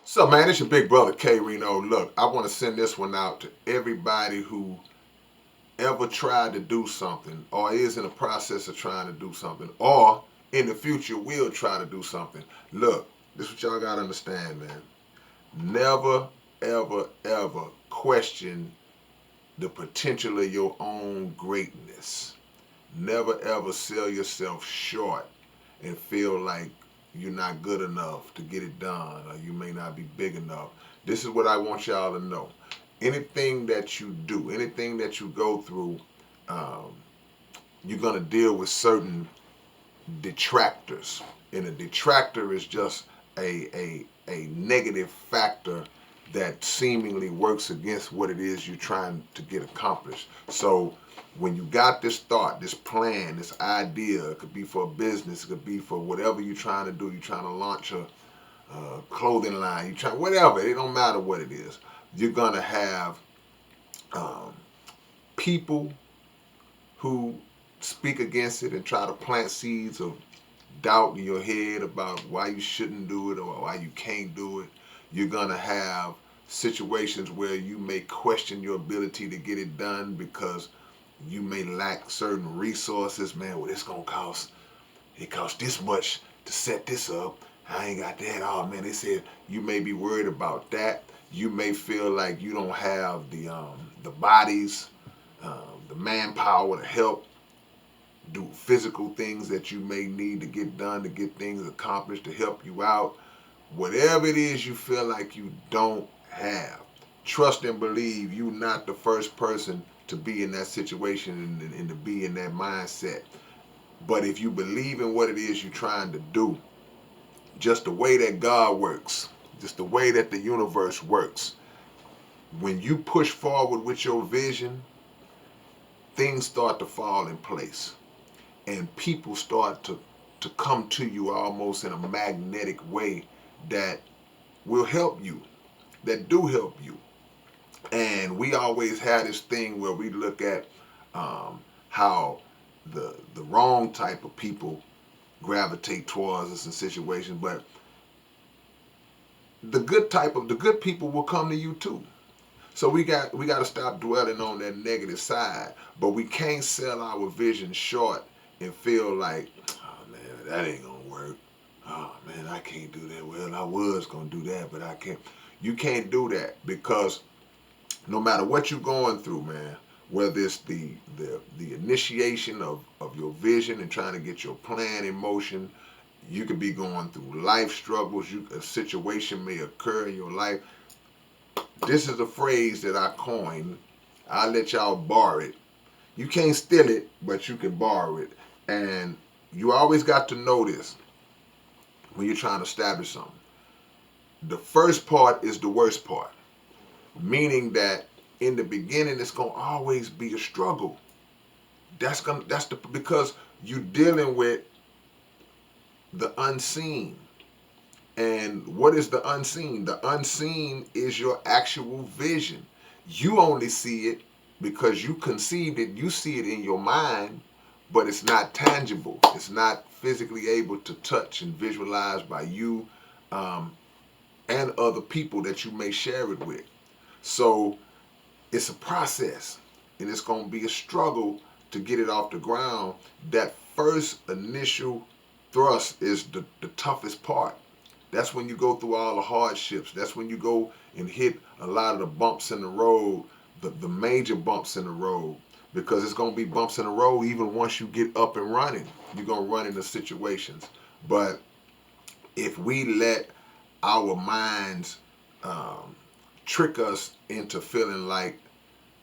So, man, it's your big brother K-Rino. Look, I want to send this one out to everybody who ever tried to do something or is in the process of trying to do something or in the future will try to do something. Look, this is what y'all got to understand, man. Never, ever, ever question the potential of your own greatness. Never, ever sell yourself short and feel like you're not good enough to get it done or you may not be big enough. This is what I want y'all to know. Anything that you do, anything that you go through, um, you're going to deal with certain detractors. And a detractor is just a negative factor that seemingly works against what it is you're trying to get accomplished. So when you got this thought, this plan, this idea, it could be for a business, it could be for whatever you're trying to do. You're trying to launch a clothing line, you try whatever. It don't matter what it is. You're gonna have um, people who speak against it and try to plant seeds of doubt in your head about why you shouldn't do it or why you can't do it. You're gonna have situations where you may question your ability to get it done because you may lack certain resources. Man, well, it's gonna cost. It costs this much to set this up. I ain't got that. Oh man, they said you may be worried about that. You may feel like you don't have the bodies, the manpower to help do physical things that you may need to get done to get things accomplished to help you out. Whatever it is you feel like you don't have, trust and believe you're not the first person to be in that situation and to be in that mindset. But if you believe in what it is you're trying to do, just the way that God works, just the way that the universe works, when you push forward with your vision, things start to fall in place. And people start to come to you almost in a magnetic way that will help you, that do help you. And we always had this thing where we look at how the wrong type of people gravitate towards us in situations, but the good people will come to you too. So we got to stop dwelling on that negative side, but we can't sell our vision short and feel like, oh man, that ain't gonna work. Oh man, I can't do that. Well, I was gonna do that, but I can't. You can't do that because no matter what you're going through, man, whether it's the initiation of your vision and trying to get your plan in motion, you could be going through life struggles. A situation may occur in your life. This is a phrase that I coined. I'll let y'all borrow it. You can't steal it, but you can borrow it. And you always got to know this when you're trying to establish something. The first part is the worst part, meaning that in the beginning it's gonna always be a struggle. That's the because you're dealing with the unseen. And what is the unseen? The unseen is your actual vision. You only see it because you conceived it, you see it in your mind, but it's not tangible. It's not physically able to touch and visualize by you um, and other people that you may share it with. So it's a process and it's going to be a struggle to get it off the ground. That first initial thrust is the toughest part. That's when you go through all the hardships. That's when you go and hit a lot of the bumps in the road, the major bumps in the road, because it's going to be bumps in the road even once you get up and running. You're going to run into situations. But if we let our minds um, trick us into feeling like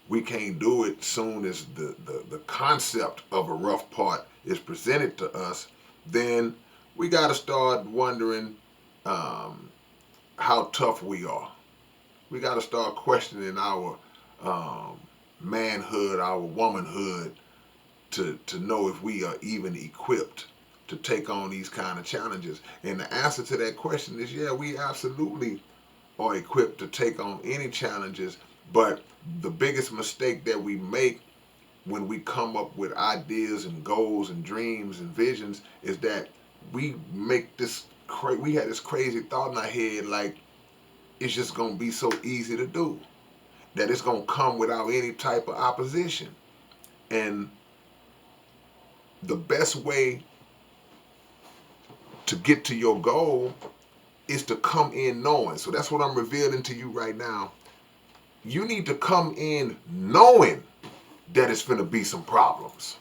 we can't do it soon as the concept of a rough part is presented to us, then we got to start wondering um, how tough we are. We got to start questioning our um, manhood, our womanhood, to know if we are even equipped to take on these kind of challenges. And the answer to that question is yeah, we absolutely are equipped to take on any challenges. But the biggest mistake that we make when we come up with ideas and goals and dreams and visions is that we make this we had this crazy thought in our head like it's just going to be so easy to do that it's going to come without any type of opposition. And the best way to get to your goal is to come in knowing. So that's what I'm revealing to you right now. You need to come in knowing that it's going to be some problems.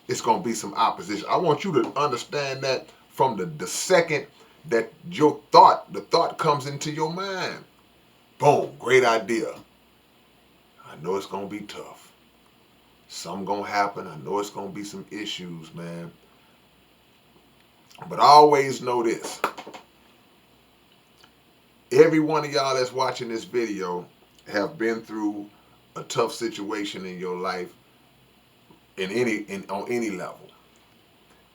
It's going to be some opposition. I want you to understand that from the second that the thought comes into your mind. Boom, great idea. I know it's going to be tough. Something going to happen. I know it's going to be some issues, man. But I always know this. Every one of y'all that's watching this video have been through a tough situation in your life on any level.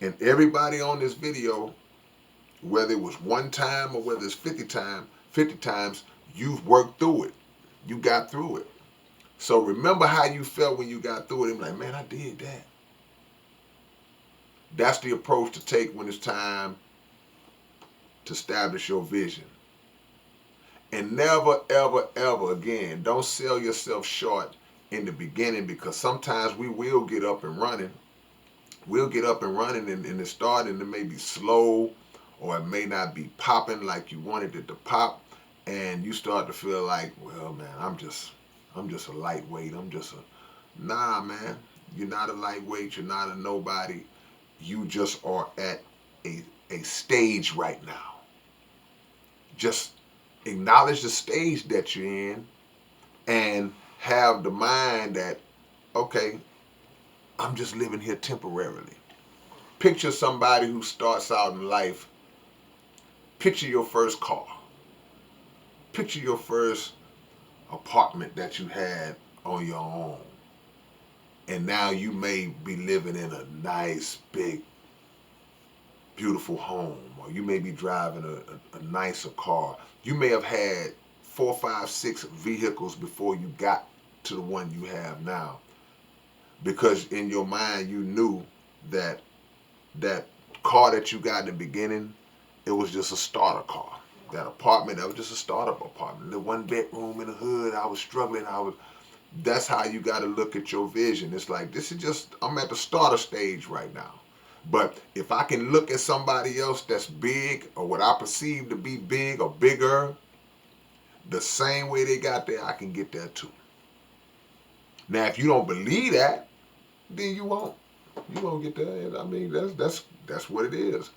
And everybody on this video, whether it was one time or whether it's 50 times, you've worked through it. You got through it. So remember how you felt when you got through it. And like, man, I did that. That's the approach to take when it's time to establish your vision. And never, ever, ever again, don't sell yourself short in the beginning, because sometimes we will get up and running. We'll get up and running in the start, and it may be slow, or it may not be popping like you wanted it to pop, and you start to feel like, well, man, I'm just a lightweight. Nah, man. You're not a lightweight. You're not a nobody. You just are at a stage right now. Just acknowledge the stage that you're in and have the mind that, okay, I'm just living here temporarily. Picture somebody who starts out in life. Picture your first car. Picture your first apartment that you had on your own. And now you may be living in a nice, big, beautiful home, or you may be driving a nicer car. You may have had 4, 5, 6 vehicles before you got to the one you have now, because in your mind you knew that that car that you got in the beginning, it was just a starter car. That apartment, that was just a starter apartment. The 1 bedroom in the hood, I was struggling. That's how you got to look at your vision. It's like, I'm at the starter stage right now. But if I can look at somebody else that's big, or what I perceive to be big or bigger, the same way they got there, I can get there too. Now, if you don't believe that, then you won't. You won't get there. I mean, that's what it is.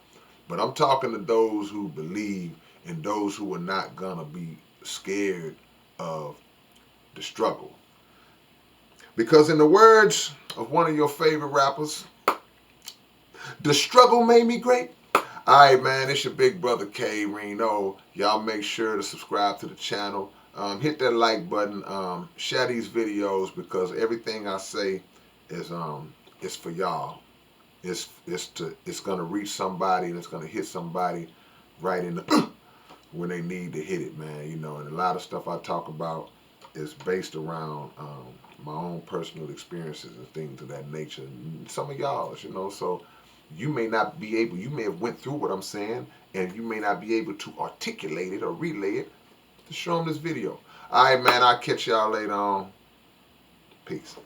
But I'm talking to those who believe, and those who are not gonna be scared of the struggle. Because in the words of one of your favorite rappers, the struggle made me great. Alright, man, it's your big brother K-Rino. Y'all make sure to subscribe to the channel. Hit that like button. Share these videos, because everything I say is for y'all. It's gonna reach somebody, and it's gonna hit somebody right in the when they need to hit it, man. You know, and a lot of stuff I talk about is based around my own personal experiences and things of that nature. And some of y'all's, you know, so you may not be able, you may have went through what I'm saying, and you may not be able to articulate it or relay it. To show them this video. All right, man, I'll catch y'all later on. Peace.